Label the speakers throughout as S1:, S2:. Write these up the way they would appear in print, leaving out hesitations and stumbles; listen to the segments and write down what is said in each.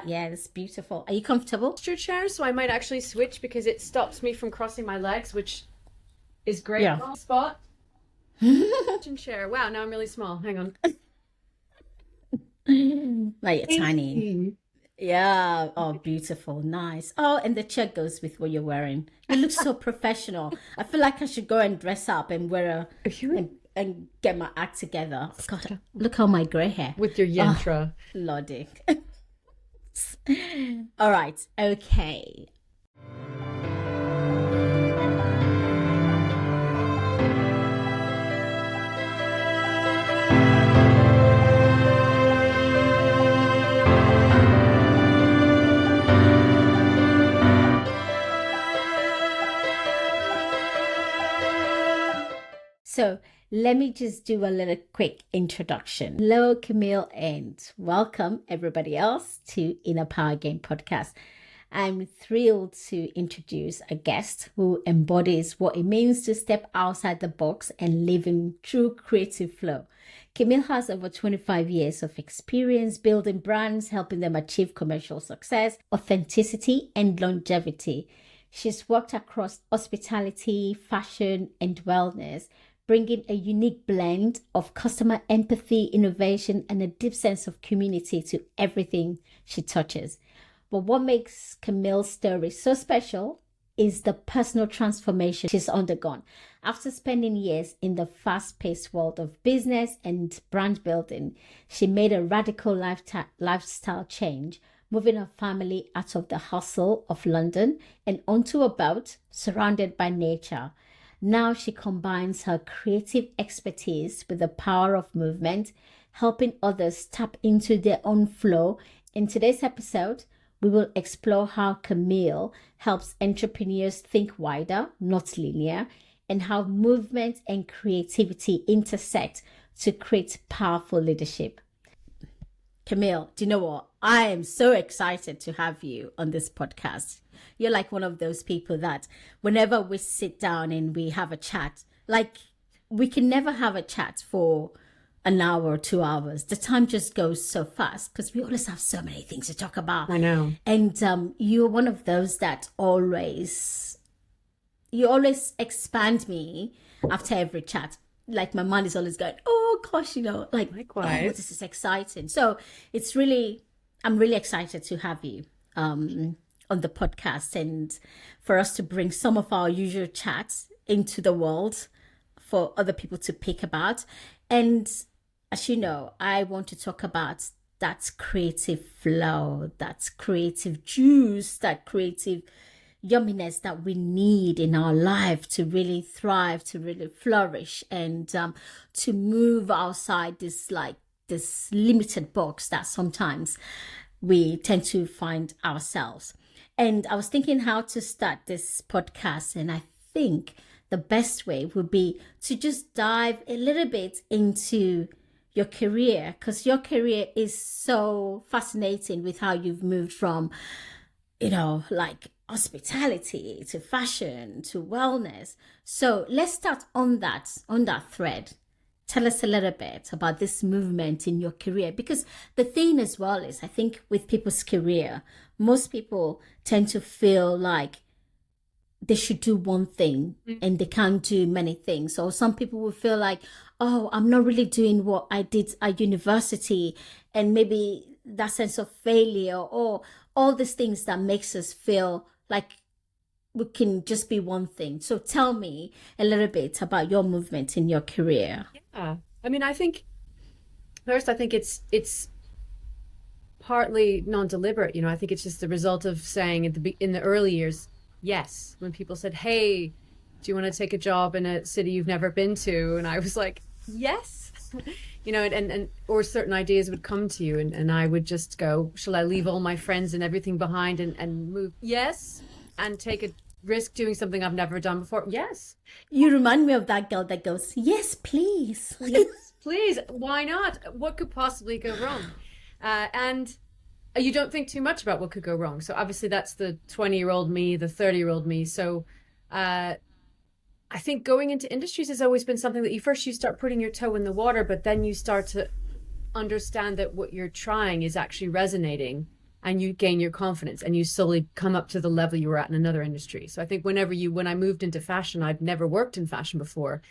S1: Yeah, it's beautiful. Are you comfortable?
S2: Posture chair, so I might actually switch because it stops me from crossing my legs, which is great.
S1: Yeah.
S2: Spot. Chair. Wow, now I'm really small. Hang on.
S1: Like you're tiny. Yeah. Oh, beautiful. Nice. Oh, and the chair goes with what you're wearing. You look so professional. I feel like I should go and dress up and wear and get my act together. God, look how my grey hair.
S2: With your yantra.
S1: Oh, Lordy. All right. Okay. So let me just do a little quick introduction. Hello, Camille, and welcome everybody else to Inner Power Game podcast. I'm thrilled to introduce a guest who embodies what it means to step outside the box and live in true creative flow. Camille has over 25 years of experience building brands, helping them achieve commercial success, authenticity, and longevity. She's worked across hospitality, fashion, and wellness, bringing a unique blend of customer empathy, innovation, and a deep sense of community to everything she touches. But what makes Camille's story so special is the personal transformation she's undergone. After spending years in the fast-paced world of business and brand building, she made a radical lifestyle change, moving her family out of the hustle of London and onto a boat surrounded by nature. Now she combines her creative expertise with the power of movement, helping others tap into their own flow. In today's episode, we will explore how Camille helps entrepreneurs think wider, not linear, and how movement and creativity intersect to create powerful leadership. Camille, do you know what? I am so excited to have you on this podcast. You're like one of those people that whenever we sit down and we have a chat, like we can never have a chat for an hour or 2 hours. The time just goes so fast because we always have so many things to talk about.
S2: I know.
S1: And you're one of those that you always expand me after every chat. Like my mind is always going, oh gosh, like,
S2: likewise.
S1: Oh, this is exciting. So I'm really excited to have you on the podcast and for us to bring some of our usual chats into the world for other people to pick about. And as you know, I want to talk about that creative flow, that creative juice, that creative yumminess that we need in our life to really thrive, to really flourish, and to move outside this limited box that sometimes we tend to find ourselves. And I was thinking how to start this podcast, and I think the best way would be to just dive a little bit into your career, because your career is so fascinating with how you've moved from, like hospitality to fashion to wellness. So let's start on that thread. Tell us a little bit about this movement in your career, because the thing as well is, I think with people's career, most people tend to feel like they should do one thing and they can't do many things. Or some people will feel like, oh, I'm not really doing what I did at university, and maybe that sense of failure or all these things that makes us feel like we can just be one thing. So tell me a little bit about your movement in your career.
S2: Yeah. I mean, I think it's partly non-deliberate. I think it's just the result of saying in the early years, yes, when people said, hey, do you want to take a job in a city you've never been to? And I was like, yes. And or certain ideas would come to you and I would just go, shall I leave all my friends and everything behind and move? Yes. And take a risk doing something I've never done before? Yes.
S1: You remind me of that girl that goes, yes, please.
S2: Yes, please. Why not? What could possibly go wrong? And you don't think too much about what could go wrong. So obviously that's the 20-year-old me, the 30-year-old me. So I think going into industries has always been something that you start putting your toe in the water, but then you start to understand that what you're trying is actually resonating and you gain your confidence and you slowly come up to the level you were at in another industry. So I think when I moved into fashion, I'd never worked in fashion before,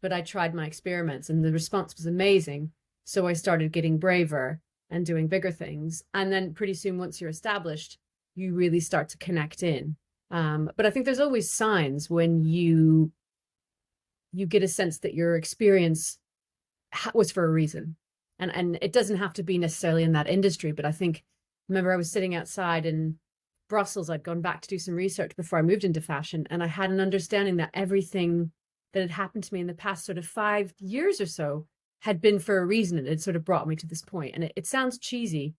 S2: but I tried my experiments and the response was amazing. So I started getting braver and doing bigger things. And then pretty soon, once you're established, you really start to connect in. But I think there's always signs when you get a sense that your experience was for a reason. And it doesn't have to be necessarily in that industry, but I remember I was sitting outside in Brussels. I'd gone back to do some research before I moved into fashion, and I had an understanding that everything that had happened to me in the past sort of 5 years or so had been for a reason, and it sort of brought me to this point. And it sounds cheesy,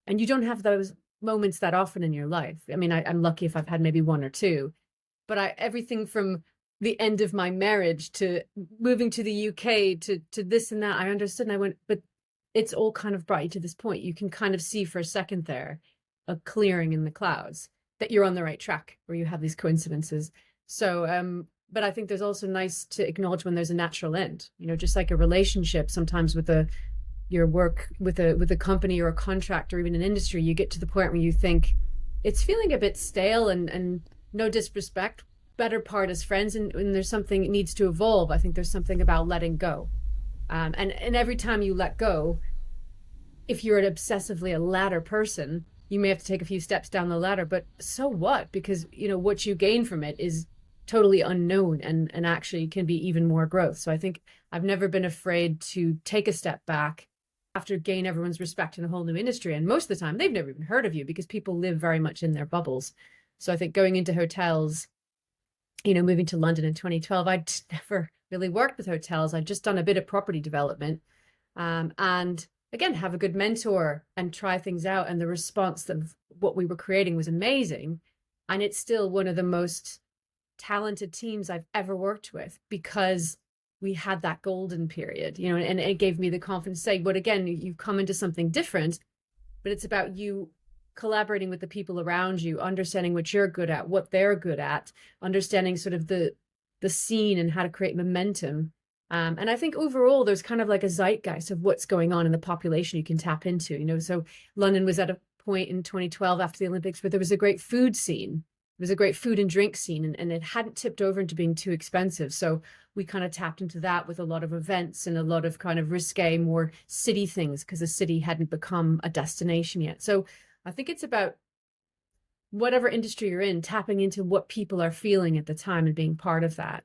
S2: and you don't have those moments that often in your life. I mean, I'm lucky if I've had maybe one or two, but everything from the end of my marriage to moving to the UK to this and that, I understood, and I went, but it's all kind of brought you to this point. You can kind of see for a second there a clearing in the clouds that you're on the right track, where you have these coincidences. So, but I think there's also nice to acknowledge when there's a natural end, just like a relationship, sometimes with your work with a company or a contract or even an industry, you get to the point where you think it's feeling a bit stale, and no disrespect, better part as friends. And when there's something that needs to evolve, I think there's something about letting go. And every time you let go, if you're an obsessively a ladder person, you may have to take a few steps down the ladder, but so what? Because, what you gain from it is totally unknown and actually can be even more growth. So I think I've never been afraid to take a step back after gain everyone's respect in a whole new industry. And most of the time, they've never even heard of you because people live very much in their bubbles. So I think going into hotels, moving to London in 2012, I'd never really worked with hotels. I'd just done a bit of property development. And again, have a good mentor and try things out. And the response of what we were creating was amazing. And it's still one of the most talented teams I've ever worked with, because we had that golden period, and it gave me the confidence to say, but again, you come into something different, but it's about you collaborating with the people around you, understanding what you're good at, what they're good at, understanding sort of the scene and how to create momentum. And I think overall, there's kind of like a zeitgeist of what's going on in the population you can tap into, so London was at a point in 2012 after the Olympics where there was a great food scene. There was a great food and drink scene, and it hadn't tipped over into being too expensive. So we kind of tapped into that with a lot of events and a lot of kind of risque, more city things, because the city hadn't become a destination yet. So I think it's about whatever industry you're in, tapping into what people are feeling at the time and being part of that.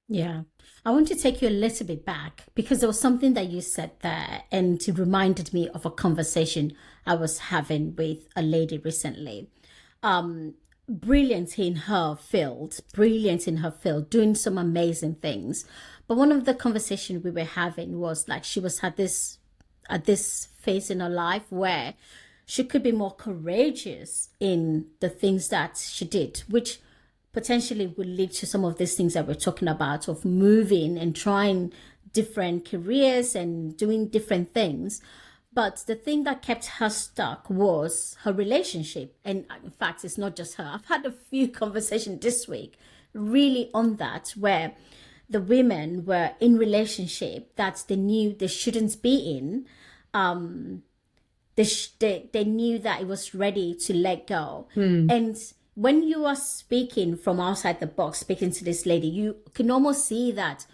S1: Yeah. I want to take you a little bit back, because there was something that you said there, and it reminded me of a conversation I was having with a lady recently. Brilliant in her field, doing some amazing things. But one of the conversations we were having was like, she was at this phase in her life where she could be more courageous in the things that she did, which potentially would lead to some of these things that we're talking about, of moving and trying different careers and doing different things. But the thing that kept her stuck was her relationship. And in fact, it's not just her. I've had a few conversations this week really on that, where the women were in relationship that they knew they shouldn't be in. They knew that it was ready to let go. And when you are speaking from outside the box, speaking to this lady, you can almost see that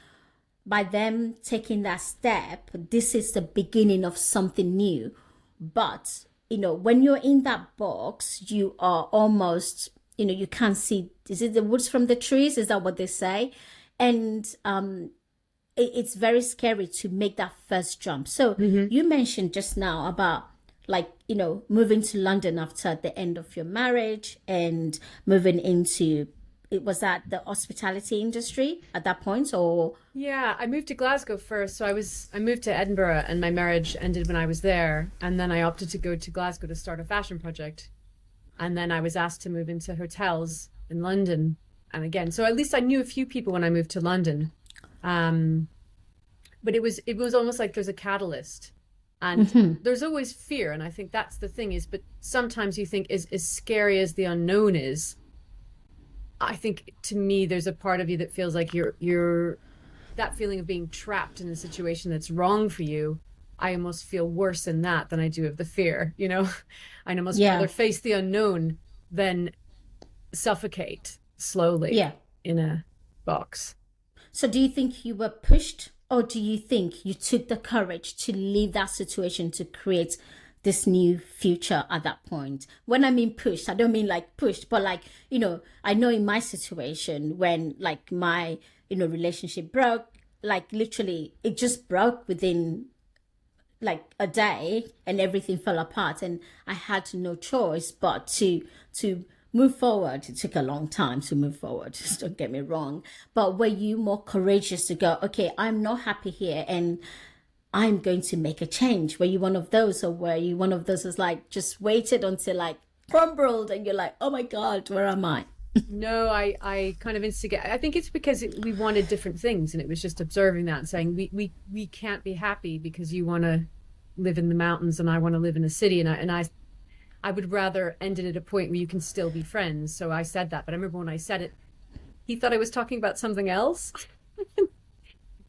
S1: by them taking that step, this is the beginning of something new. But, when you're in that box, you are almost, you can't see, is it the woods from the trees? Is that what they say? And it's very scary to make that first jump. So you mentioned just now about moving to London after the end of your marriage and moving into, was that the hospitality industry at that point, or?
S2: Yeah, I moved to Glasgow first. So I moved to Edinburgh, and my marriage ended when I was there. And then I opted to go to Glasgow to start a fashion project. And then I was asked to move into hotels in London. And again, so at least I knew a few people when I moved to London. But it was almost like there's a catalyst. And there's always fear. And I think that's the thing but sometimes you think as scary as the unknown is, I think to me, there's a part of you that feels like you're that feeling of being trapped in a situation that's wrong for you. I almost feel worse in that than I do of the fear, you know? I'd almost
S1: Yeah.
S2: rather face the unknown than suffocate slowly
S1: Yeah.
S2: in a box.
S1: So do you think you were pushed, or do you think you took the courage to leave that situation to create this new future at that point? When I mean pushed, I don't mean like pushed, but like, I know in my situation when like my, relationship broke, like literally it just broke within like a day and everything fell apart, and I had no choice but to move forward. It took a long time to move forward, just don't get me wrong, but were you more courageous to go, okay, I'm not happy here and I'm going to make a change? Were you one of those, or were you one of those who's like just waited until like crumbled and you're like, oh my god, where am I?
S2: No, I kind of instigate. I think it's because we wanted different things, and it was just observing that and saying we can't be happy because you want to live in the mountains and I want to live in a city, and I would rather end it at a point where you can still be friends. So I said that, but I remember when I said it, he thought I was talking about something else, and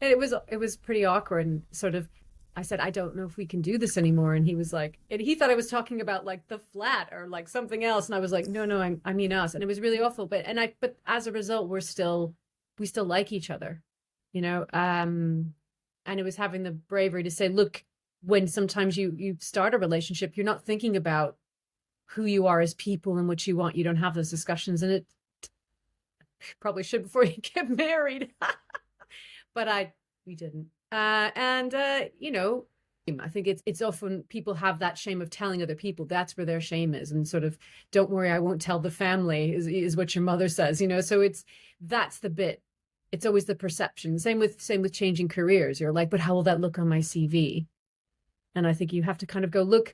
S2: it was pretty awkward and sort of. I said, I don't know if we can do this anymore. And he was like, and he thought I was talking about like the flat or like something else. And I was like, no, I mean us. And it was really awful. But as a result, we still like each other, and it was having the bravery to say, look, when sometimes you start a relationship, you're not thinking about who you are as people and what you want. You don't have those discussions. And it probably should before you get married. But we didn't. I think it's often people have that shame of telling other people. That's where their shame is, and sort of, don't worry, I won't tell the family is what your mother says, so that's the bit. It's always the perception. Same with changing careers. You're like, but how will that look on my CV? And I think you have to kind of go, look,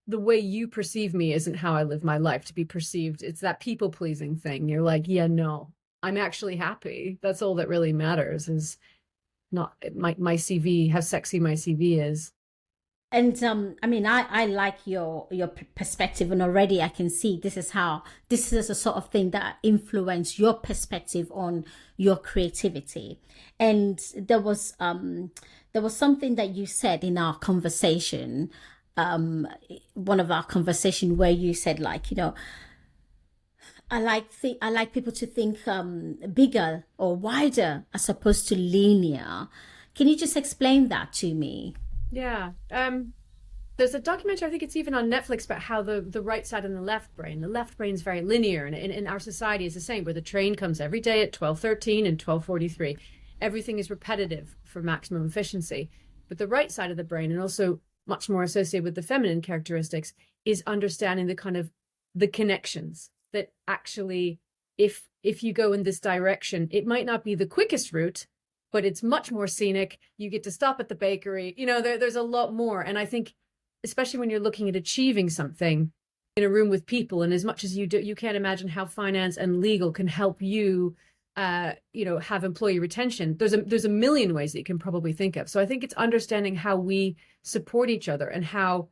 S2: the way you perceive me isn't how I live my life to be perceived. It's that people pleasing thing. You're like, yeah, no, I'm actually happy. That's all that really matters, is not my CV, how sexy my CV is.
S1: And I mean, I like your perspective, and already I can see this is a sort of thing that influenced your perspective on your creativity. And there was something that you said in our conversation, one of our conversation, where you said like, I like people to think bigger or wider as opposed to linear. Can you just explain that to me?
S2: Yeah. There's a documentary, I think it's even on Netflix, about how the right side and the left brain is very linear, and in our society is the same, where the train comes every day at 12:13 and 12:43. Everything is repetitive for maximum efficiency. But the right side of the brain, and also much more associated with the feminine characteristics, is understanding the kind of the connections that actually, if you go in this direction, it might not be the quickest route, but it's much more scenic. You get to stop at the bakery. There's a lot more. And I think, especially when you're looking at achieving something in a room with people, and as much as you do, you can't imagine how finance and legal can help you, have employee retention. There's a million ways that you can probably think of. So I think it's understanding how we support each other, and how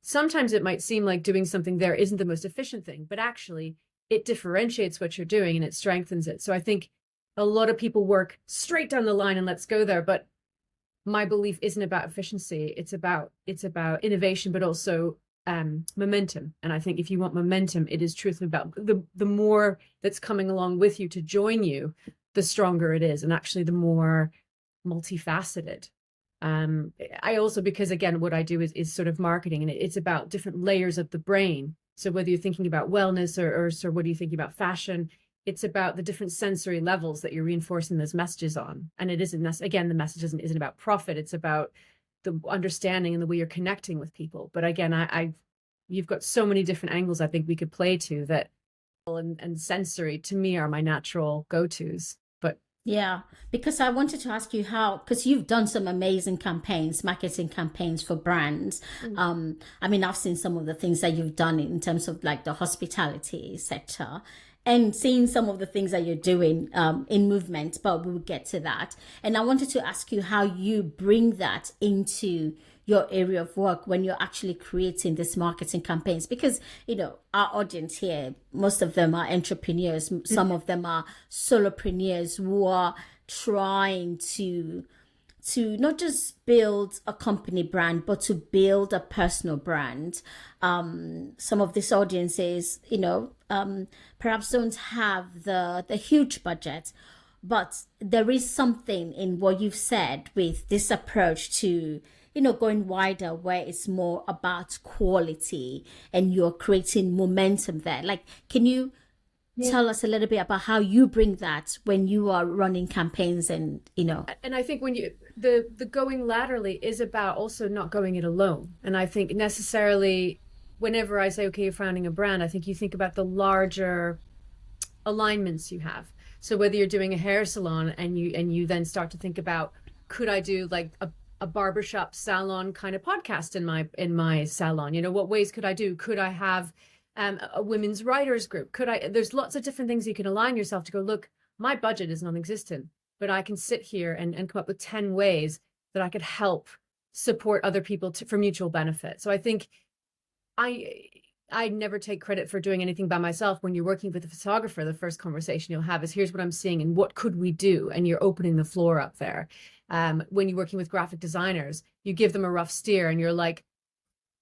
S2: sometimes it might seem like doing something there isn't the most efficient thing, but actually it differentiates what you're doing and it strengthens it. So I think a lot of people work straight down the line and let's go there. But my belief isn't about efficiency. It's about innovation, but also momentum. And I think if you want momentum, it is truthfully about the more that's coming along with you to join you, the stronger it is, and actually the more multifaceted. I also, because again, what I do is sort of marketing, and it's about different layers of the brain. So whether you're thinking about wellness or what are you thinking about fashion, it's about the different sensory levels that you're reinforcing those messages on. And it isn't, again, the message isn't about profit. It's about the understanding and the way you're connecting with people. But again, you've got so many different angles I think we could play to that, and sensory to me are my natural go-tos. But
S1: Yeah, because I wanted to ask you how, because you've done some amazing campaigns, marketing campaigns for brands. I mean, I've seen some of the things that you've done in terms of like the hospitality sector, and seeing some of the things that you're doing in movement, but we'll get to that. And I wanted to ask you how you bring that into your area of work when you're actually creating these marketing campaigns, because our audience here, most of them are entrepreneurs, some of them are solopreneurs who are trying to to not just build a company brand, but to build a personal brand. Some of these audiences, perhaps don't have the huge budget, but there is something in what you've said with this approach to, going wider, where it's more about quality and you're creating momentum there. Like, can you tell us a little bit about how you bring that when you are running campaigns and.
S2: And I think when the going laterally is about also not going it alone. And I think necessarily whenever I say, okay, you're founding a brand, I think you think about the larger alignments you have. So whether you're doing a hair salon and you then start to think about, could I do like a barbershop salon kind of podcast in my salon? What ways could I do? Could I have a women's writers group? There's lots of different things you can align yourself to go, look, my budget is non-existent, but I can sit here and come up with 10 ways that I could help support other people for mutual benefit. So I think I never take credit for doing anything by myself. When you're working with a photographer, the first conversation you'll have is, here's what I'm seeing and what could we do? And you're opening the floor up there. When you're working with graphic designers, you give them a rough steer and you're like,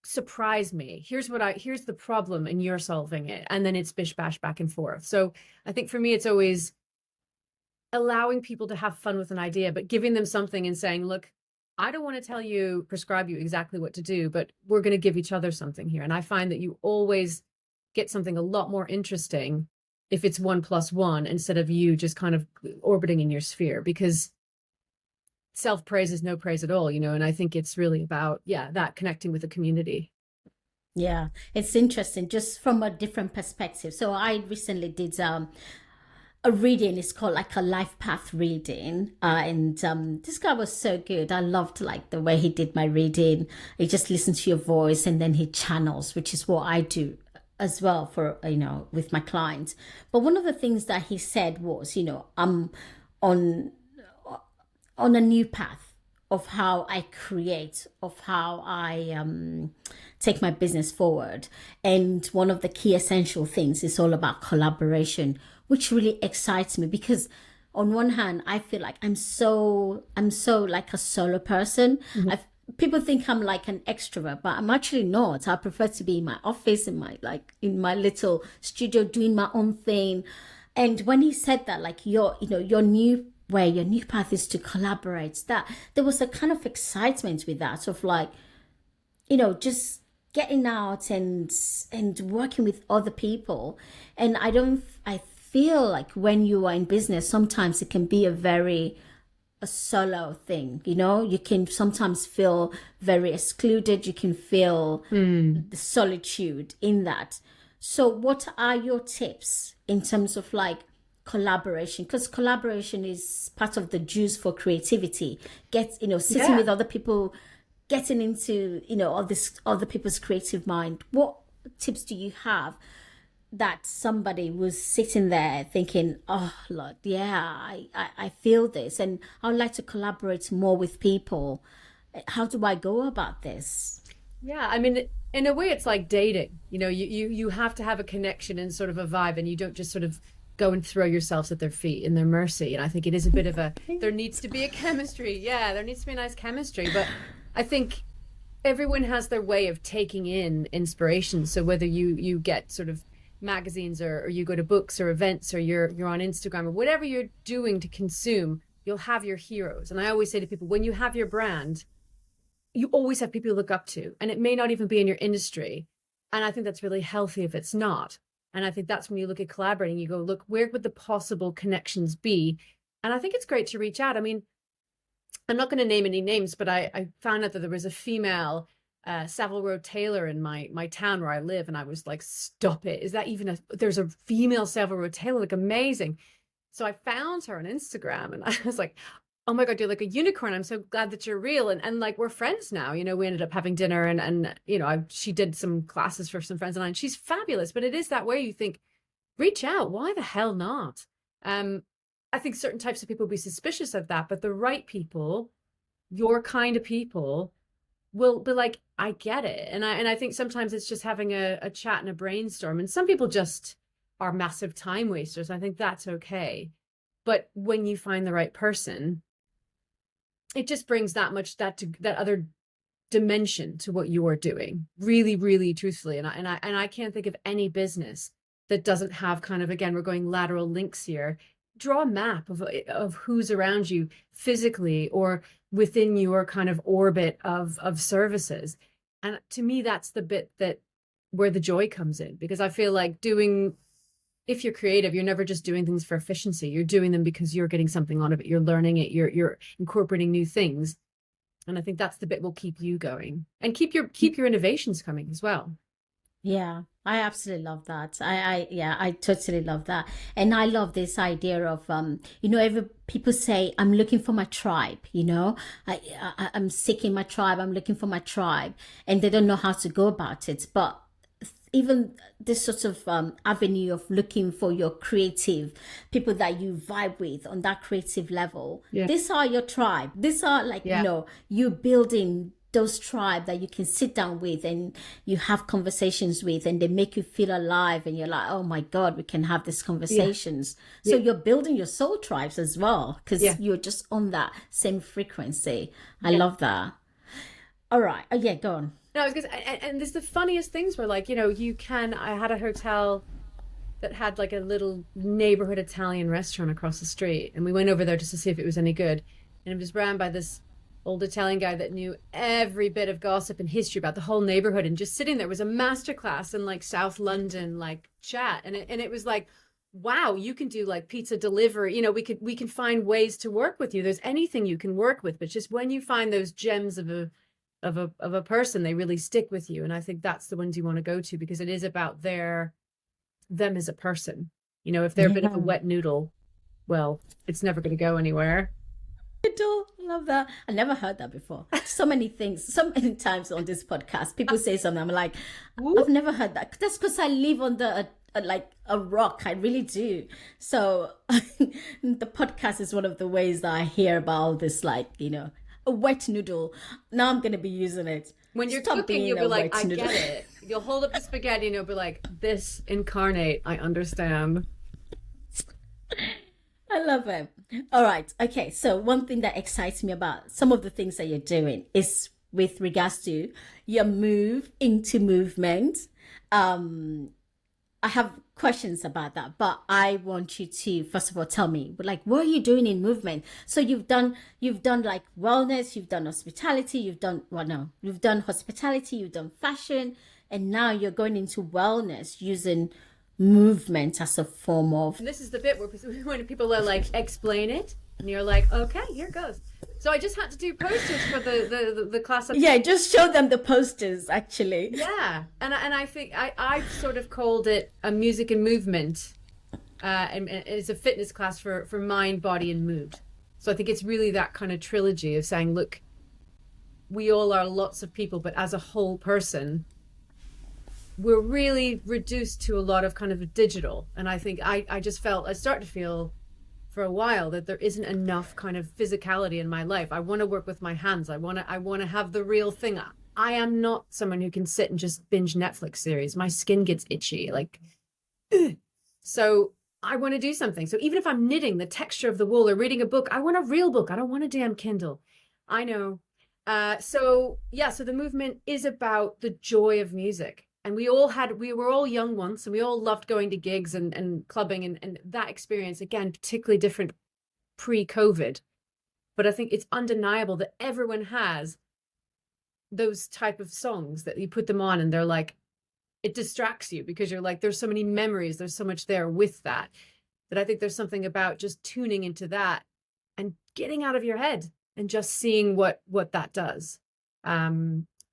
S2: surprise me. Here's the problem and you're solving it. And then it's bish bash back and forth. So I think for me, it's always allowing people to have fun with an idea, but giving them something and saying, look, I don't want to prescribe you exactly what to do, but we're going to give each other something here. And I find that you always get something a lot more interesting if it's 1 + 1 instead of you just kind of orbiting in your sphere, because self-praise is no praise at all, and I think it's really about, that connecting with the community.
S1: Yeah, it's interesting just from a different perspective. So I recently did a reading. It's called like a life path reading, and this guy was so good. I loved like the way he did my reading. He just listens to your voice and then he channels, which is what I do as well for with my clients. But one of the things that he said was, I'm on a new path of how I create, of how I take my business forward. And one of the key essential things is all about collaboration, which really excites me, because on one hand, I feel like I'm so like a solo person.
S2: Mm-hmm.
S1: People think I'm like an extrovert, but I'm actually not. I prefer to be in my office, in my little studio, doing my own thing. And when he said that, like your new path is to collaborate, that there was a kind of excitement with that, of like, just getting out and working with other people. And I feel like when you are in business, sometimes it can be a solo thing, you can sometimes feel very excluded. You can feel the solitude in that. So what are your tips in terms of like collaboration? Because collaboration is part of the juice for creativity. Sitting with other people, getting into all this other people's creative mind. What tips do you have that somebody was sitting there thinking, oh Lord, I feel this and I would like to collaborate more with people? How do I go about this?
S2: Yeah, I mean, in a way it's like dating. You have to have a connection and sort of a vibe, and you don't just sort of go and throw yourselves at their feet in their mercy. And I think it is a bit of there needs to be a chemistry. Yeah, there needs to be a nice chemistry. But I think everyone has their way of taking in inspiration. So whether you get sort of magazines or you go to books or events or you're on Instagram or whatever you're doing to consume, you'll have your heroes. And I always say to people, when you have your brand, you always have people you look up to, and it may not even be in your industry. And I think that's really healthy if it's not. And I think that's when you look at collaborating, you go, look, where would the possible connections be? And I think it's great to reach out. I mean, I'm not going to name any names, but I found out that there was a female Savile Row tailor in my town where I live. And I was like, stop it. Is that even there's a female Savile Row tailor? Like, amazing. So I found her on Instagram and I was like, oh my God, you're like a unicorn. I'm so glad that you're real. And like, we're friends now, we ended up having dinner and she did some classes for some friends of mine. She's fabulous, but it is that way. You think, reach out. Why the hell not? I think certain types of people will be suspicious of that, but the right people, your kind of people, will be like, I get it. And I think sometimes it's just having a chat and a brainstorm. And some people just are massive time wasters. I think that's okay. But when you find the right person, it just brings that other dimension to what you're doing, really, really truthfully. And I can't think of any business that doesn't have kind of, again, we're going lateral links here. Draw a map of who's around you physically or within your kind of orbit of services. And to me, that's the bit that where the joy comes in, because I feel like if you're creative, you're never just doing things for efficiency. You're doing them because you're getting something out of it. You're learning it. You're incorporating new things. And I think that's the bit will keep you going and keep your innovations coming as well.
S1: Yeah, I absolutely love that. I totally love that. And I love this idea of, every people say, I'm looking for my tribe, I'm seeking my tribe, I'm looking for my tribe, and they don't know how to go about it. But even this sort of avenue of looking for your creative people that you vibe with on that creative level, these are your tribe. These are like, you building those tribe that you can sit down with and you have conversations with, and they make you feel alive, and you're like, oh my God, we can have these conversations. So you're building your soul tribes as well, because you're just on that same frequency. I love that. All right. Oh yeah, go on.
S2: No, I was gonna say, and there's the funniest things where, like, I had a hotel that had like a little neighborhood Italian restaurant across the street, and we went over there just to see if it was any good. And it was ran by this old Italian guy that knew every bit of gossip and history about the whole neighborhood, and just sitting there was a masterclass in like South London, like chat. And it was like, wow, you can do like pizza delivery. We can find ways to work with you. There's anything you can work with, but just when you find those gems of a person, they really stick with you. And I think that's the ones you want to go to, because it is about them as a person. If they're a bit of a wet noodle, well, it's never going to go anywhere.
S1: I do love that. I never heard that before. So many things, so many times on this podcast, people say something, I'm like, I've never heard that. That's because I live on like a rock. I really do. So the podcast is one of the ways that I hear about all this, like, a wet noodle. Now I'm going to be using it.
S2: When you're cooking, you'll be like, I get it. You'll hold up the spaghetti and you'll be like, this incarnate, I understand.
S1: I love it. All right. Okay. So one thing that excites me about some of the things that you're doing is with regards to your move into movement. I have questions about that, but I want you to first of all tell me, like, what are you doing in movement? So you've done like wellness, you've done hospitality, you've done hospitality, you've done fashion, and now you're going into wellness using movement as a form of.
S2: And this is the bit where when people are like, explain it, and you're like, okay, here goes. So I just had to do posters for the class.
S1: Yeah, just show them the posters, actually.
S2: Yeah, and I think I've sort of called it a music and movement, and it's a fitness class for mind, body, and mood. So I think it's really that kind of trilogy of saying, look, we all are lots of people, but as a whole person, we're really reduced to a lot of kind of digital. And I think I started to feel for a while that there isn't enough kind of physicality in my life. I want to work with my hands. I want to have the real thing. I am not someone who can sit and just binge Netflix series. My skin gets itchy, like, ugh. So I want to do something. So even if I'm knitting the texture of the wool or reading a book, I want a real book. I don't want a damn Kindle. I know. So the movement is about the joy of music. And we were all young once, and we all loved going to gigs and clubbing, and that experience, again, particularly different pre-COVID. But I think it's undeniable that everyone has those type of songs that you put them on and they're like, it distracts you because you're like, there's so many memories, there's so much there with that I think there's something about just tuning into that and getting out of your head and just seeing what that does.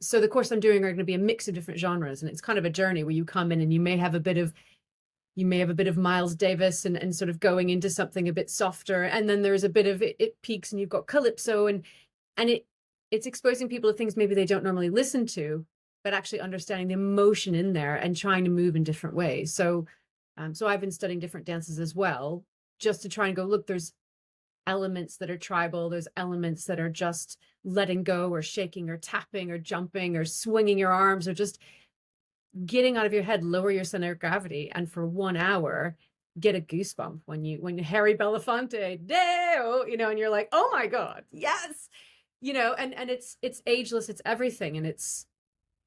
S2: So the course I'm doing are going to be a mix of different genres, and it's kind of a journey where you come in and you may have a bit of Miles Davis and sort of going into something a bit softer, and then there's a bit of it peaks and you've got calypso, and it's exposing people to things maybe they don't normally listen to, but actually understanding the emotion in there and trying to move in different ways. So I've been studying different dances as well, just to try and go, look, there's elements that are tribal, there's elements that are just letting go or shaking or tapping or jumping or swinging your arms or just getting out of your head, lower your center of gravity. And for 1 hour, get a goosebump when Harry Belafonte, Deo, and you're like, oh my God, yes, and it's ageless, it's everything, and it's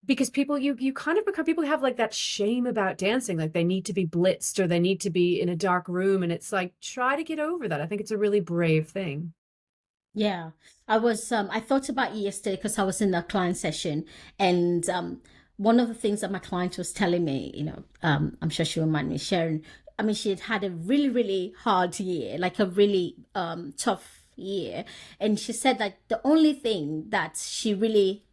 S2: because people you kind of become people have like that shame about dancing, like they need to be blitzed or they need to be in a dark room, and it's like try to get over that. I think it's a really brave thing.
S1: Yeah, I thought about it yesterday because I was in a client session, and one of the things that my client was telling me, I'm sure she won't mind me sharing. I mean, she had had a really, really hard year, like a really tough year, and she said that the only thing that she really,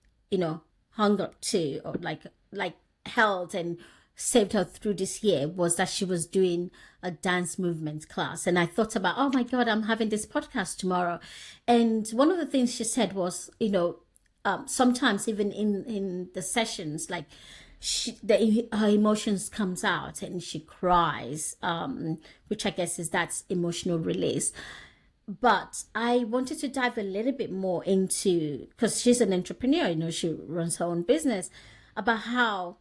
S1: hung up to, or like held and saved her through this year, was that she was doing a dance movement class. And I thought about, oh my God, I'm having this podcast tomorrow. And one of the things she said was, sometimes even in the sessions, like her emotions comes out and she cries, which I guess is that's emotional release. But I wanted to dive a little bit more into, because she's an entrepreneur, she runs her own business, about how,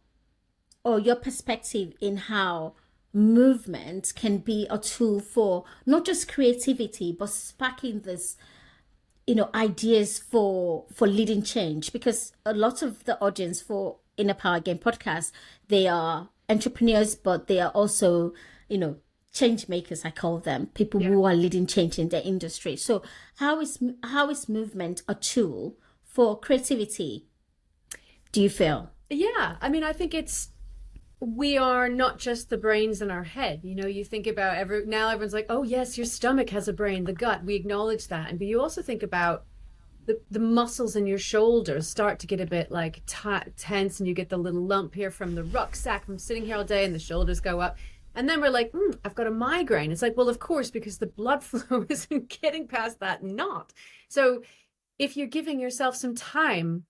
S1: or your perspective in how movement can be a tool for not just creativity, but sparking this, ideas for leading change. Because a lot of the audience for Inner Power Game podcast, they are entrepreneurs, but they are also, change makers, I call them, people who are leading change in their industry. So how is movement a tool for creativity, do you feel?
S2: Yeah, I mean, I think we are not just the brains in our head. You think about now everyone's like, oh yes, your stomach has a brain, the gut, we acknowledge that. But you also think about the muscles in your shoulders start to get a bit like tense, and you get the little lump here from the rucksack from sitting here all day, and the shoulders go up. And then we're like, I've got a migraine. It's like, well, of course, because the blood flow isn't getting past that knot. So if you're giving yourself some time,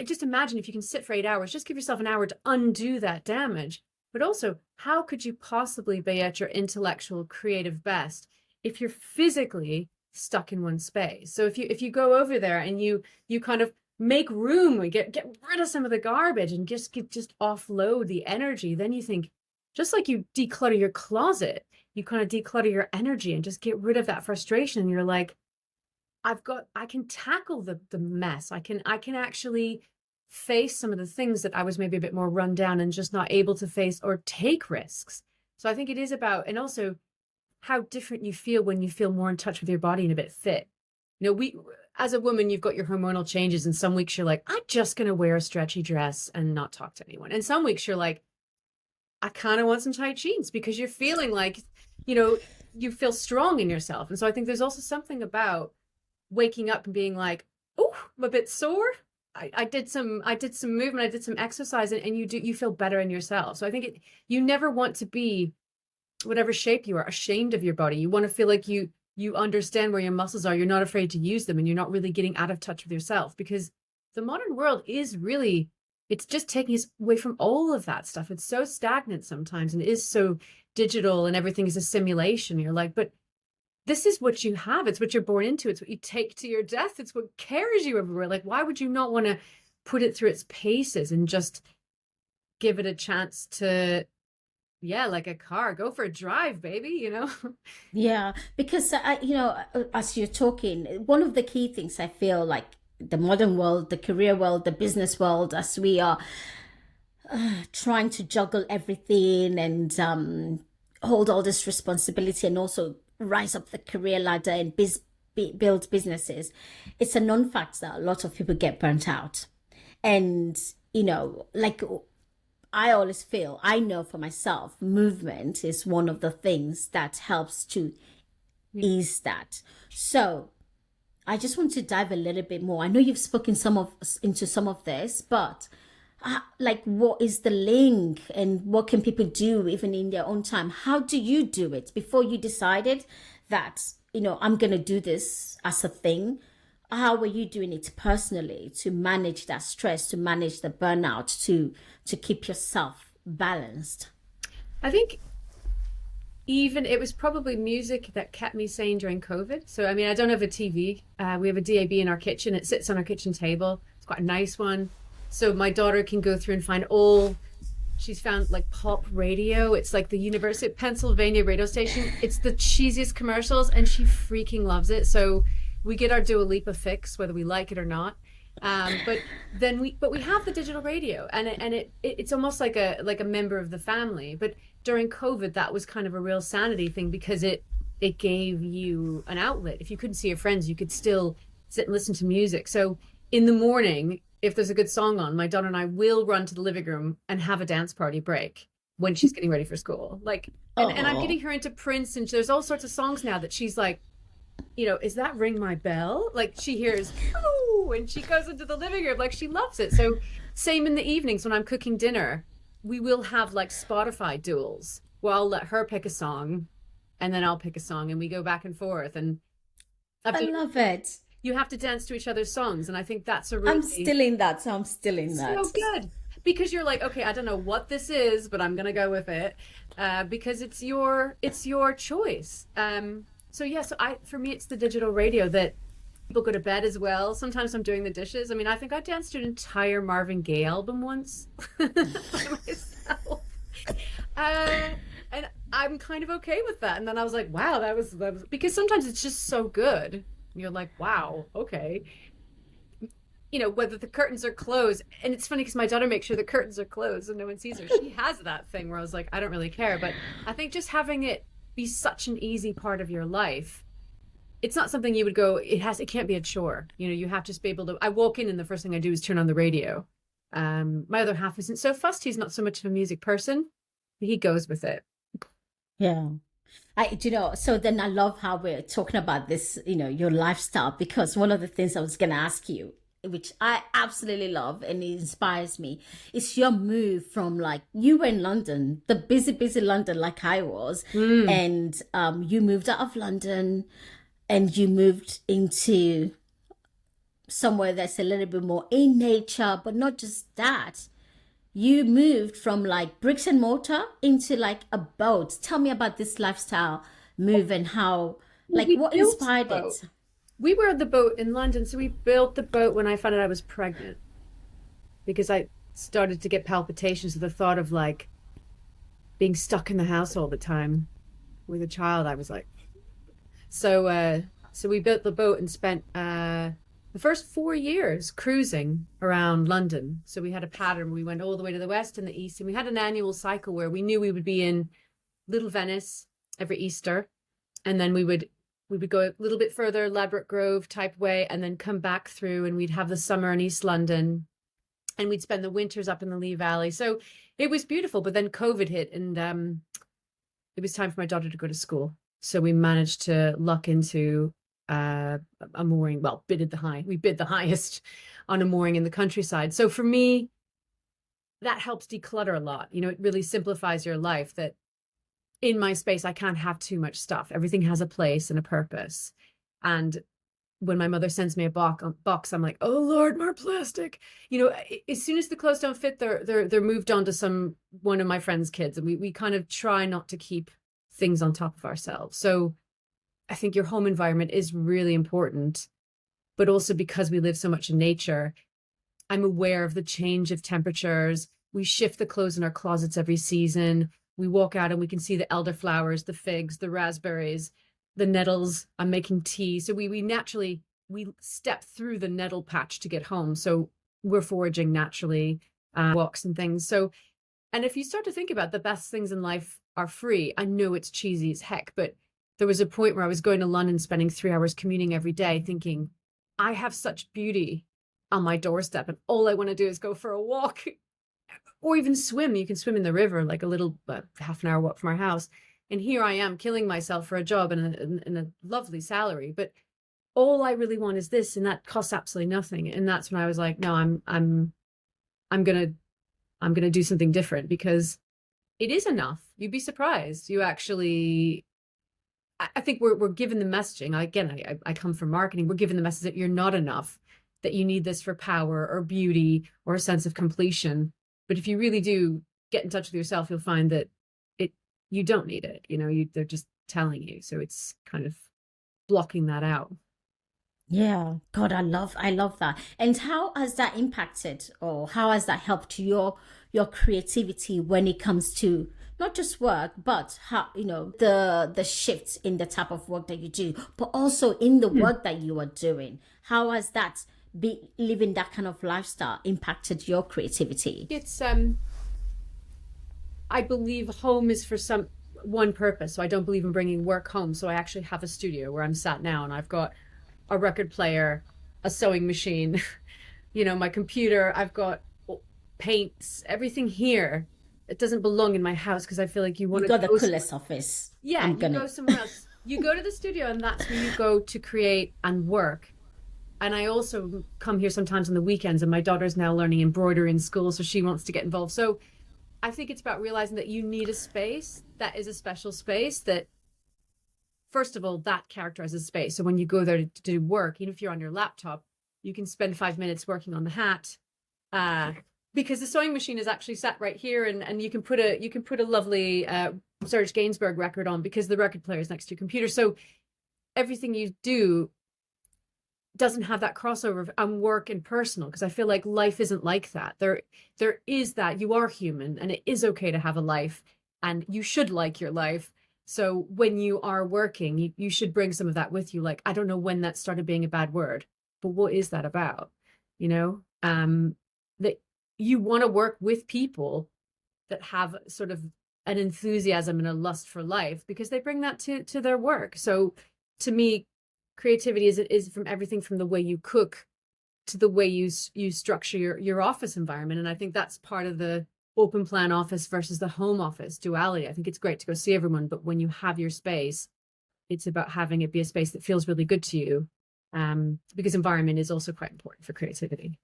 S2: just imagine if you can sit for 8 hours, just give yourself an hour to undo that damage. But also, how could you possibly be at your intellectual, creative best if you're physically stuck in one space? So if you go over there and you kind of make room, we get rid of some of the garbage and just offload the energy, then you think, just like you declutter your closet, you kind of declutter your energy and just get rid of that frustration. And you're like, I can tackle the mess. I can actually face some of the things that I was maybe a bit more run down and just not able to face or take risks. So I think it is about, and also how different you feel when you feel more in touch with your body and a bit fit. As a woman, you've got your hormonal changes, and some weeks you're like, I'm just going to wear a stretchy dress and not talk to anyone. And some weeks you're like, I kind of want some tight jeans, because you're feeling like, you feel strong in yourself. And so I think there's also something about waking up and being like, oh, I'm a bit sore. I did some movement, I did some exercise, and you feel better in yourself. So I think you never want to be, whatever shape you are, ashamed of your body. You want to feel like you understand where your muscles are. You're not afraid to use them, and you're not really getting out of touch with yourself, because the modern world is really, it's just taking us away from all of that stuff. It's so stagnant sometimes, and it is so digital, and everything is a simulation. You're like, but this is what you have. It's what you're born into. It's what you take to your death. It's what carries you everywhere. Like, why would you not want to put it through its paces and just give it a chance to, like a car, go for a drive, baby,
S1: Yeah, because as you're talking, one of the key things I feel like the modern world, the career world, the business world, as we are trying to juggle everything and hold all this responsibility, and also rise up the career ladder and build businesses, it's a known fact that a lot of people get burnt out. And like I always feel, I know for myself, movement is one of the things that helps to ease that. So I just want to dive a little bit more. I know you've spoken into some of this, but like, what is the link, and what can people do even in their own time? How do you do it before you decided that, I'm going to do this as a thing? How were you doing it personally to manage that stress, to manage the burnout, to keep yourself balanced?
S2: I think even it was probably music that kept me sane during COVID. So, I mean, I don't have a TV. We have a DAB in our kitchen. It sits on our kitchen table. It's quite a nice one. So my daughter can go through and find all she's found like pop radio. It's like the University of Pennsylvania radio station. It's the cheesiest commercials, and she freaking loves it. So we get our Dua Lipa fix, whether we like it or not. But then we have the digital radio, and it's almost like a member of the family. But during COVID, that was kind of a real sanity thing, because it gave you an outlet. If you couldn't see your friends, you could still sit and listen to music. So in the morning, if there's a good song on, my daughter and I will run to the living room and have a dance party break when she's getting ready for school. Like, and I'm getting her into Prince, and there's all sorts of songs now that she's like, is that Ring My Bell? Like, she hears, oh, and she goes into the living room, like, she loves it. So same in the evenings when I'm cooking dinner, we will have like Spotify duels where I'll let her pick a song and then I'll pick a song, and we go back and forth. And
S1: I love it.
S2: You have to dance to each other's songs, and I think that's a
S1: I'm still in that, so I'm still in that.
S2: So good, because you're like, okay, I don't know what this is, but I'm gonna go with it, because it's your choice. So yeah, for me, it's the digital radio that people go to bed as well. Sometimes I'm doing the dishes. I mean, I think I danced to an entire Marvin Gaye album once by myself. And I'm kind of okay with that. And then I was like, wow, that was because sometimes it's just so good. You're like, wow, okay. Whether the curtains are closed. And it's funny because my daughter makes sure the curtains are closed and no one sees her. She has that thing where I was like, I don't really care. But I think just having it be such an easy part of your life, it's not something you would go, it can't be a chore. You have to just be able to, I walk in and the first thing I do is turn on the radio. My other half isn't so fussed. He's not so much of a music person. He goes with it.
S1: Yeah. So then I love how we're talking about this, your lifestyle, because one of the things I was going to ask you, which I absolutely love and it inspires me, is your move from, like, you were in London, the busy London like I was, and you moved out of London and you moved into somewhere that's a little bit more in nature, but not just that. You moved from like bricks and mortar into like a boat. Tell me about this lifestyle move and how, like, what inspired it?
S2: We were at the boat in London. So we built the boat when I found out I was pregnant, because I started to get palpitations at the thought of like being stuck in the house all the time with a child. I was like, so we built the boat and spent, the first 4 years cruising around London. So we had a pattern. We went all the way to the west and the east, and we had an annual cycle where we knew we would be in Little Venice every Easter, and then we would go a little bit further, Ladbroke Grove type way, and then come back through, and we'd have the summer in East London, and we'd spend the winters up in the Lee Valley. So it was beautiful. But then COVID hit, and it was time for my daughter to go to school. So we managed to luck into a mooring. Well, we bid the highest on a mooring in the countryside. So for me, that helps declutter a lot. It really simplifies your life, that in my space, I can't have too much stuff. Everything has a place and a purpose. And when my mother sends me a box, I'm like, oh Lord, more plastic. As soon as the clothes don't fit, they're moved on to one of my friend's kids. And we kind of try not to keep things on top of ourselves. So I think your home environment is really important, but also because we live so much in nature, I'm aware of the change of temperatures. We shift the clothes in our closets every season. We walk out and we can see the elderflowers, the figs, the raspberries, the nettles. I'm making tea. So we naturally, we step through the nettle patch to get home. So we're foraging naturally, walks and things. So, and if you start to think about the best things in life are free, I know it's cheesy as heck, but there was a point where I was going to London, spending 3 hours commuting every day, thinking, I have such beauty on my doorstep, and all I want to do is go for a walk or even swim. You can swim in the river, like a little half an hour walk from our house. And here I am killing myself for a job and a lovely salary. But all I really want is this, and that costs absolutely nothing. And that's when I was like, no, I'm gonna do something different, because it is enough. You'd be surprised. You actually, I think we're given the messaging. Again, I come from marketing. We're given the message that you're not enough, that you need this for power or beauty or a sense of completion. But if you really do get in touch with yourself, you'll find that you don't need it. They're just telling you. So it's kind of blocking that out.
S1: Yeah, God, I love that. And how has that impacted, or how has that helped your creativity when it comes to not just work, but how, the shifts in the type of work that you do, but also in the
S2: Hmm.
S1: work that you are doing? How has that be living that kind of lifestyle impacted your creativity?
S2: It's I believe home is for some one purpose. So I don't believe in bringing work home. So I actually have a studio where I'm sat now, and I've got a record player, a sewing machine, my computer. I've got paints, everything here. It doesn't belong in my house because I feel like you
S1: You
S2: want to
S1: got the
S2: go somewhere.
S1: coolest office.
S2: Yeah,
S1: I'm
S2: you
S1: gonna
S2: go somewhere else. You go to the studio, and that's where you go to create and work. And I also come here sometimes on the weekends, and my daughter's now learning embroidery in school, so she wants to get involved. So I think it's about realizing that you need a space that is a special space that, first of all, that characterizes space. So when you go there to do work, even if you're on your laptop, you can spend 5 minutes working on the hat. Uh, because the sewing machine is actually sat right here, and you can put a lovely Serge Gainsbourg record on because the record player is next to your computer. So everything you do doesn't have that crossover of work and personal, because I feel like life isn't like that. There is that you are human, and it is okay to have a life, and you should like your life. So when you are working, you should bring some of that with you. Like, I don't know when that started being a bad word, but what is that about? That you want to work with people that have sort of an enthusiasm and a lust for life because they bring that to their work. So to me, creativity is from everything from the way you cook to the way you structure your office environment. And I think that's part of the open plan office versus the home office duality. I think it's great to go see everyone, but when you have your space, it's about having it be a space that feels really good to you, because environment is also quite important for creativity.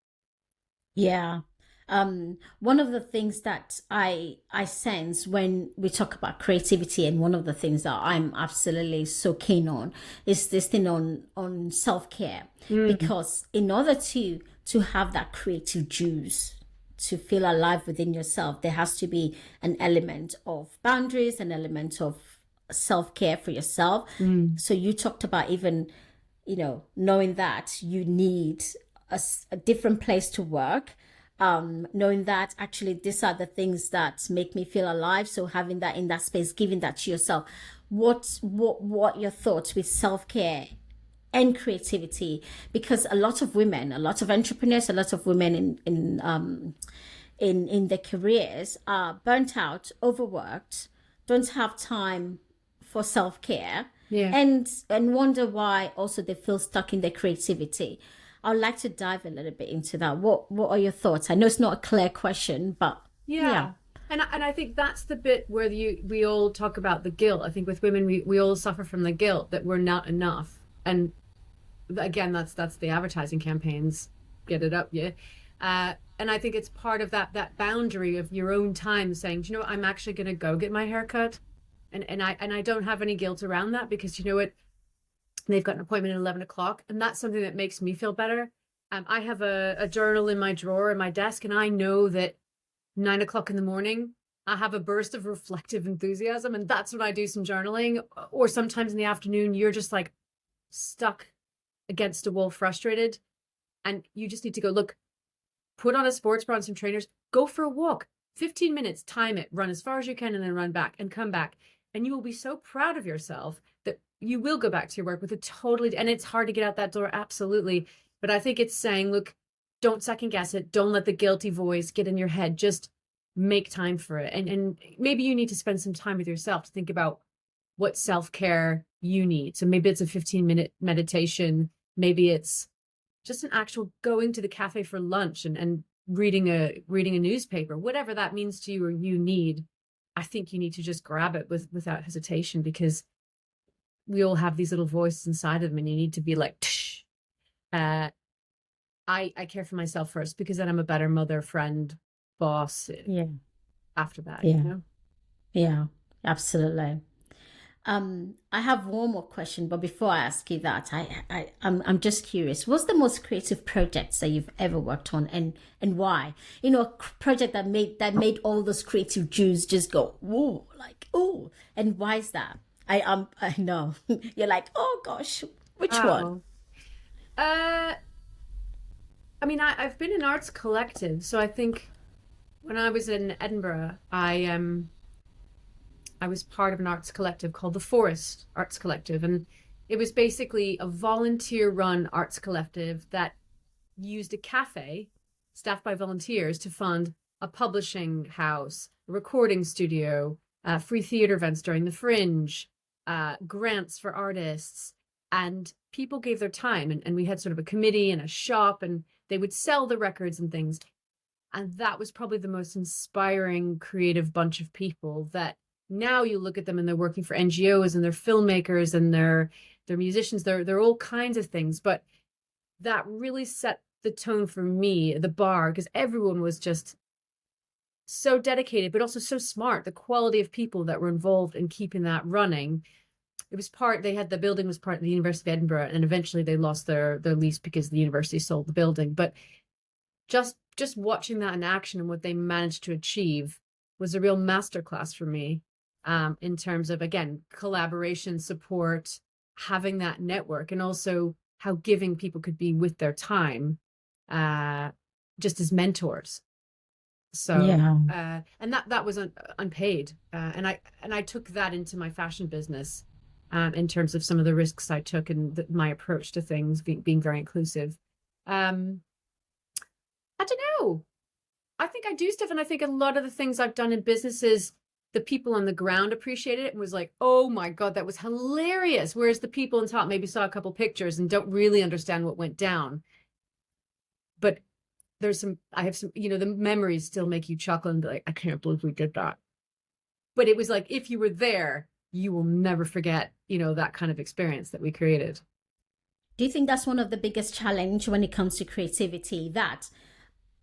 S1: Yeah. One of the things that I sense when we talk about creativity, and one of the things that I'm absolutely so keen on, is this thing on self-care.
S2: Mm.
S1: Because in order to have that creative juice, to feel alive within yourself, there has to be an element of boundaries, an element of self-care for yourself.
S2: Mm.
S1: So you talked about even, knowing that you need a different place to work, knowing that actually these are the things that make me feel alive. So having that in that space, giving that to yourself. What your thoughts with self-care and creativity? Because a lot of women, a lot of entrepreneurs, a lot of women in their careers are burnt out, overworked, don't have time for self-care,
S2: Yeah.
S1: and wonder why also they feel stuck in their creativity. I'd like to dive a little bit into that. What are your thoughts? I know it's not a clear question, but yeah.
S2: Yeah. And I think that's the bit where we all talk about the guilt. I think with women, we all suffer from the guilt that we're not enough. And again, that's the advertising campaigns. Get it up, yeah. And I think it's part of that boundary of your own time, saying, "Do you know what? I'm actually going to go get my hair cut," and I don't have any guilt around that, because you know what, they've got an appointment at 11 o'clock, and that's something that makes me feel better. I have a journal in my drawer in my desk, and I know that 9 o'clock in the morning, I have a burst of reflective enthusiasm, and that's when I do some journaling. Or sometimes in the afternoon, you're just like stuck against a wall, frustrated, and you just need to go, look, put on a sports bra and some trainers, go for a walk, 15 minutes, time it, run as far as you can, and then run back and come back. And you will be so proud of yourself that you will go back to your work with a totally, and it's hard to get out that door, absolutely. But I think it's saying, look, don't second guess it. Don't let the guilty voice get in your head. Just make time for it. And maybe you need to spend some time with yourself to think about what self-care you need. So maybe it's a 15-minute meditation. Maybe it's just an actual going to the cafe for lunch and reading a newspaper, whatever that means to you or you need. I think you need to just grab it without hesitation, because we all have these little voices inside of them, and you need to be like, Tsh. I care for myself first, because then I'm a better mother, friend, boss
S1: Yeah.
S2: after that,
S1: Yeah. Yeah. Absolutely. I have one more question, but before I ask you that, I'm just curious. What's the most creative projects that you've ever worked on, and why? A project that made all those creative Jews just go, whoa, like, oh, and why is that? I know you're like, oh gosh, which one?
S2: Wow. Uh, I mean, I've been in arts collective, so I think when I was in Edinburgh, I was part of an arts collective called the Forest Arts Collective, and it was basically a volunteer-run arts collective that used a cafe staffed by volunteers to fund a publishing house, a recording studio, free theater events during the Fringe, grants for artists, and people gave their time, and we had sort of a committee and a shop, and they would sell the records and things. And that was probably the most inspiring, creative bunch of people that now you look at them and they're working for NGOs and they're filmmakers and they're musicians, they're all kinds of things. But that really set the tone for me, the bar, because everyone was just so dedicated, but also so smart. The quality of people that were involved in keeping that running. It was the building was part of the University of Edinburgh, and eventually they lost their lease because the university sold the building. But just watching that in action and what they managed to achieve was a real masterclass for me, in terms of, again, collaboration, support, having that network, and also how giving people could be with their time, just as mentors. So,
S1: Yeah.
S2: and that was unpaid, and I took that into my fashion business, in terms of some of the risks I took and my approach to things being very inclusive. I don't know. I think I do stuff, and I think a lot of the things I've done in businesses, the people on the ground appreciated it and was like, "Oh my God, that was hilarious." Whereas the people on top maybe saw a couple pictures and don't really understand what went down. But I have some, the memories still make you chuckle and be like, "I can't believe we did that." But it was like, if you were there, you will never forget, that kind of experience that we created.
S1: Do you think that's one of the biggest challenge when it comes to creativity, that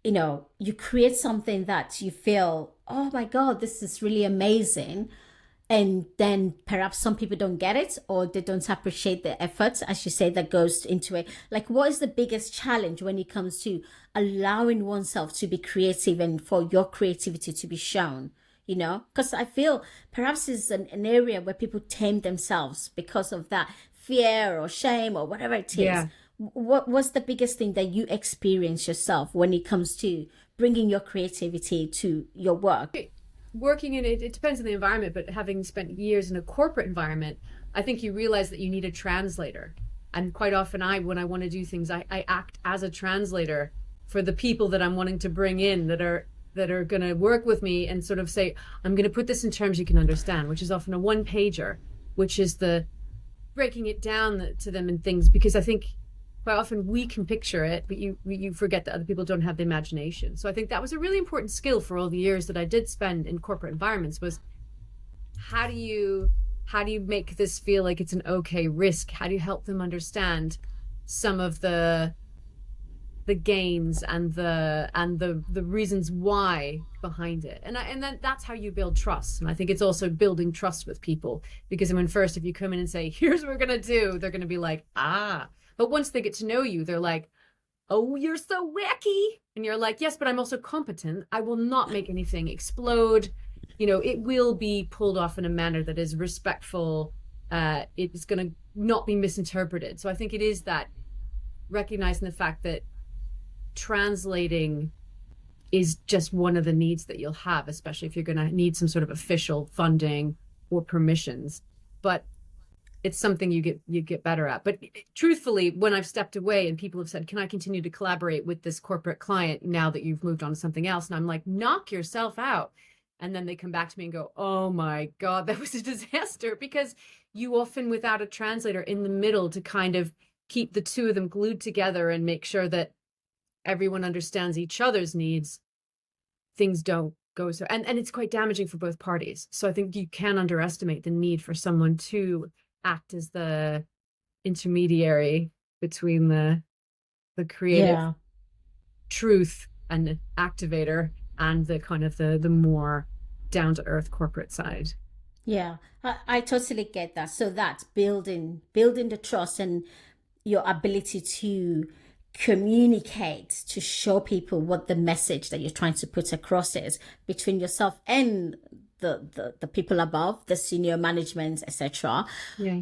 S1: you create something that you feel, oh my God, this is really amazing, and then perhaps some people don't get it, or they don't appreciate the efforts, as you say, that goes into it? Like, what is the biggest challenge when it comes to allowing oneself to be creative and for your creativity to be shown? Because I feel perhaps it's an area where people tame themselves because of that fear or shame or whatever it is.
S2: Yeah.
S1: What was the biggest thing that you experience yourself when it comes to bringing your creativity to your work?
S2: Working in it depends on the environment, but having spent years in a corporate environment, I think you realize that you need a translator. And quite often when I want to do things, I act as a translator for the people that I'm wanting to bring in, that are going to work with me, and sort of say, I'm going to put this in terms you can understand, which is often a one pager, which is the breaking it down to them and things, because I think quite often we can picture it, but you forget that other people don't have the imagination. So I think that was a really important skill for all the years that I did spend in corporate environments, was how do you make this feel like it's an okay risk? How do you help them understand some of the gains and the reasons why behind it, and then that's how you build trust. And I think it's also building trust with people, because if you come in and say, here's what we're gonna do, they're gonna be like, but once they get to know you, they're like, oh, you're so wacky, and you're like, yes, but I'm also competent. I will not make anything explode. It will be pulled off in a manner that is respectful. It is going to not be misinterpreted. So I think it is that recognizing the fact that translating is just one of the needs that you'll have, especially if you're going to need some sort of official funding or permissions. But it's something you get better at. But truthfully, when I've stepped away and people have said, can I continue to collaborate with this corporate client now that you've moved on to something else? And I'm like, knock yourself out. And then they come back to me and go, oh my God, that was a disaster, because you often, without a translator in the middle to kind of keep the two of them glued together and make sure that everyone understands each other's needs, things don't go so, and it's quite damaging for both parties. So I think you can underestimate the need for someone to act as the intermediary between the creative truth and activator and the kind of the more down to earth corporate side.
S1: Yeah, I totally get that. So that's building the trust and your ability to communicate, to show people what the message that you're trying to put across is, between yourself and the people above, the senior management, etc.
S2: Yeah.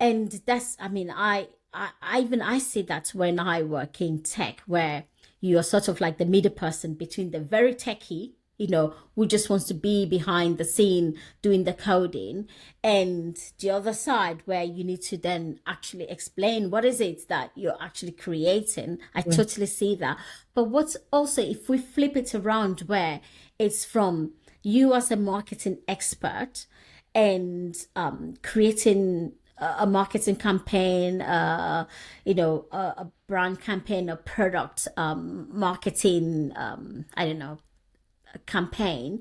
S1: And that's, I mean, I I see that when I work in tech, where you are sort of like the middle person between the very techie, who just wants to be behind the scene doing the coding, and the other side where you need to then actually explain what is it that you're actually creating. I totally see that. But what's also, if we flip it around, where it's from you as a marketing expert and creating a marketing campaign, a brand campaign, a product marketing, I don't know, a campaign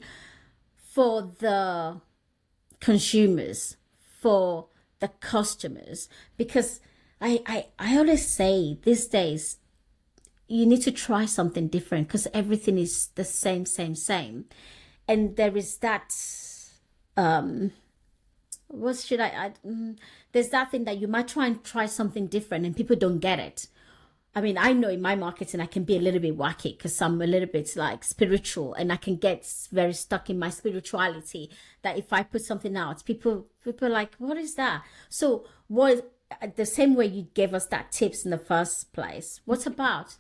S1: for the consumers, for the customers. Because I always say these days, you need to try something different because everything is the same. And there is that, what should there's that thing that you might try something different and people don't get it. I mean, I know in my marketing, I can be a little bit wacky because I'm a little bit like spiritual, and I can get very stuck in my spirituality that if I put something out, people are like, what is that? So the same way you gave us that tips in the first place, what about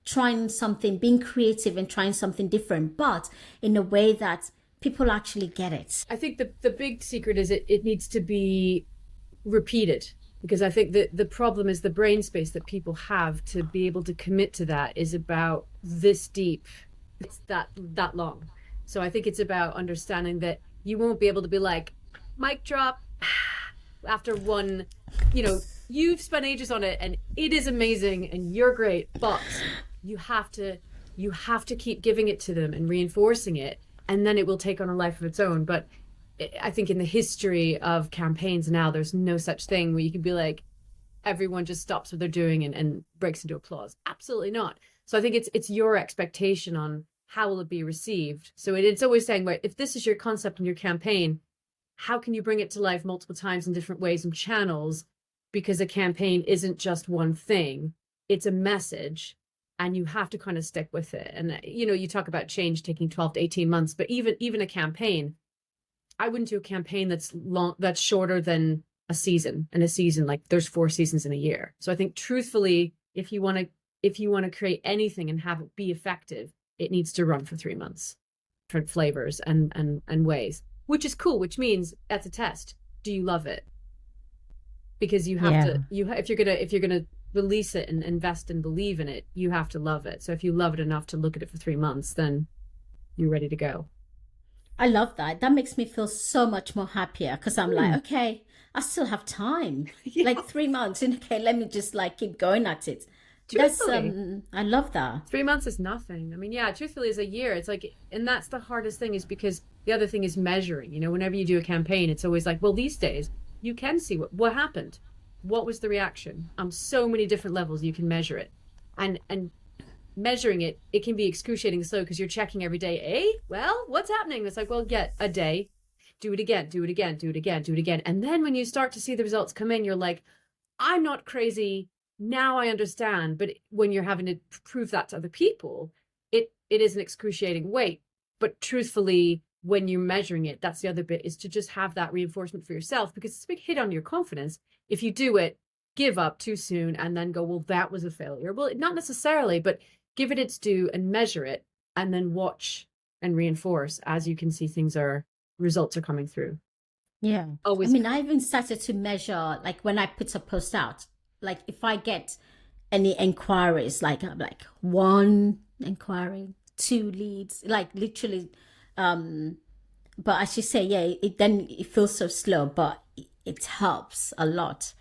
S1: trying something, being creative and trying something different, but in a way that people actually get it?
S2: I think the big secret is it needs to be repeated, because I think that the problem is the brain space that people have to be able to commit to that is about this deep. It's that long. So I think it's about understanding that you won't be able to be like, mic drop after one, you've spent ages on it and it is amazing and you're great, but you have to keep giving it to them and reinforcing it, and then it will take on a life of its own. But I think in the history of campaigns now, there's no such thing where you can be like, everyone just stops what they're doing and breaks into applause. Absolutely not. So I think it's your expectation on how will it be received. So it's always saying, right, if this is your concept in your campaign, how can you bring it to life multiple times in different ways and channels? Because a campaign isn't just one thing, it's a message. And you have to kind of stick with it. And, you talk about change taking 12 to 18 months, but even a campaign, I wouldn't do a campaign that's shorter than a season. And a season, like there's 4 seasons in a year. So I think truthfully, if you want to create anything and have it be effective, it needs to run for 3 months, different flavors and ways, which is cool, which means that's a test. Do you love it? Because you have to, if you're going to release it and invest and believe in it, you have to love it. So if you love it enough to look at it for 3 months, then you're ready to go.
S1: I love that. That makes me feel so much more happier because I'm like, okay, I still have time. Yeah. Like 3 months, and okay, let me just like keep going at it.
S2: Truthfully,
S1: I love that.
S2: 3 months is nothing. I mean, yeah, truthfully is a year. It's like, and that's the hardest thing, is because the other thing is measuring. Whenever you do a campaign, it's always like, well, these days you can see what happened. What was the reaction? On so many different levels, you can measure it. And measuring it can be excruciating slow because you're checking every day. Well, what's happening? It's like, well, a day, do it again, do it again, do it again, do it again. And then when you start to see the results come in, you're like, I'm not crazy. Now I understand. But when you're having to prove that to other people, it is an excruciating weight. But truthfully, when you're measuring it, that's the other bit, is to just have that reinforcement for yourself, because it's a big hit on your confidence if you do it, give up too soon, and then go, well, that was a failure. Well, not necessarily, but give it its due and measure it, and then watch and reinforce as you can see results are coming through.
S1: Yeah.
S2: Always.
S1: I mean, I even started to measure, like when I put a post out, like if I get any inquiries, like I'm like 1 inquiry, 2 leads, like literally. But as you say, yeah, it feels so slow, but it helps a lot.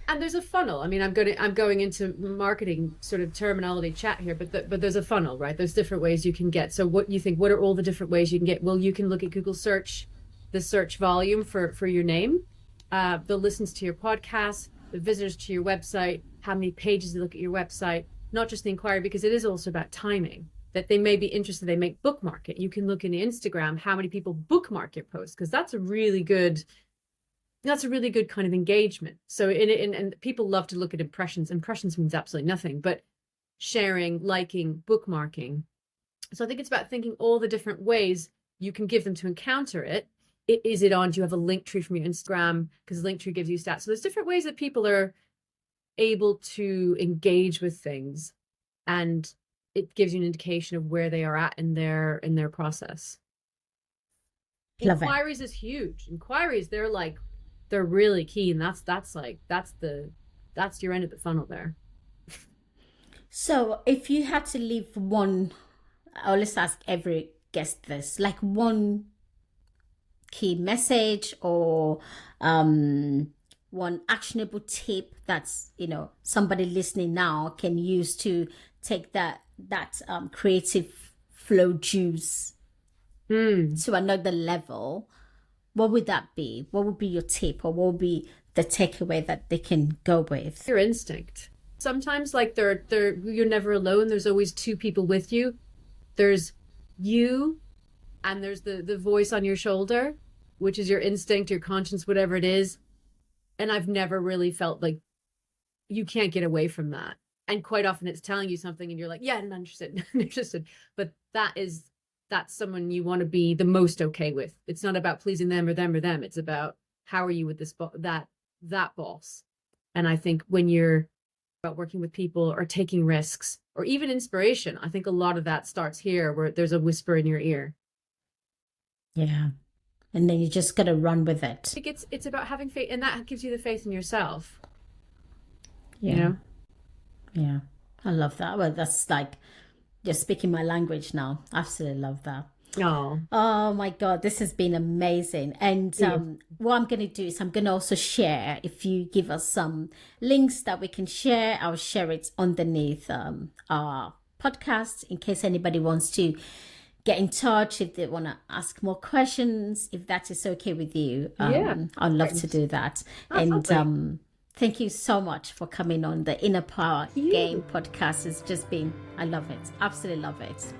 S2: And there's a funnel. I mean, I'm going into marketing sort of terminology chat here, but there's a funnel, right? There's different ways you can get. So what are all the different ways you can get? Well, you can look at Google search, the search volume for your name, the listens to your podcast, the visitors to your website, how many pages they look at your website, not just the inquiry, because it is also about timing, that they may be interested, they make bookmark it. You can look in Instagram, how many people bookmark your post, because that's a really good kind of engagement. So and people love to look at impressions. Impressions means absolutely nothing, but sharing, liking, bookmarking. So I think it's about thinking all the different ways you can give them to encounter it. Do you have a link tree from your Instagram? Because Linktree gives you stats. So there's different ways that people are able to engage with things, and it gives you an indication of where they are at in their process.
S1: Love it.
S2: Inquiries is huge. Inquiries, they're really key, and that's your end of the funnel there.
S1: So if you had to leave one, I always ask every guest this, like one key message or one actionable tip that's, somebody listening now can use to take that creative flow juice to another level, what would that be? What would be your tip, or what would be the takeaway that they can go with?
S2: Your instinct. Sometimes, like, you're never alone. There's always two people with you. There's you, and there's the voice on your shoulder, which is your instinct, your conscience, whatever it is. And I've never really felt like you can't get away from that. And quite often it's telling you something and you're like, yeah, I'm interested, not interested. But that's someone you want to be the most okay with. It's not about pleasing them or them or them. It's about how are you with this that boss. And I think when you're about working with people or taking risks or even inspiration, I think a lot of that starts here, where there's a whisper in your ear.
S1: Yeah. And then you just got to run with it.
S2: I think it's about having faith, and that gives you the faith in yourself.
S1: Yeah. Yeah. I love that. Well, that's like, you're speaking my language now. Absolutely love that. Oh my God, this has been amazing. And what I'm going to do is I'm going to also share, if you give us some links that we can share, I'll share it underneath our podcast in case anybody wants to get in touch, if they want to ask more questions, if that is okay with you. I'd love to do that. And thank you so much for coming on the Inner Power Game podcast. It's just been, I love it. Absolutely love it.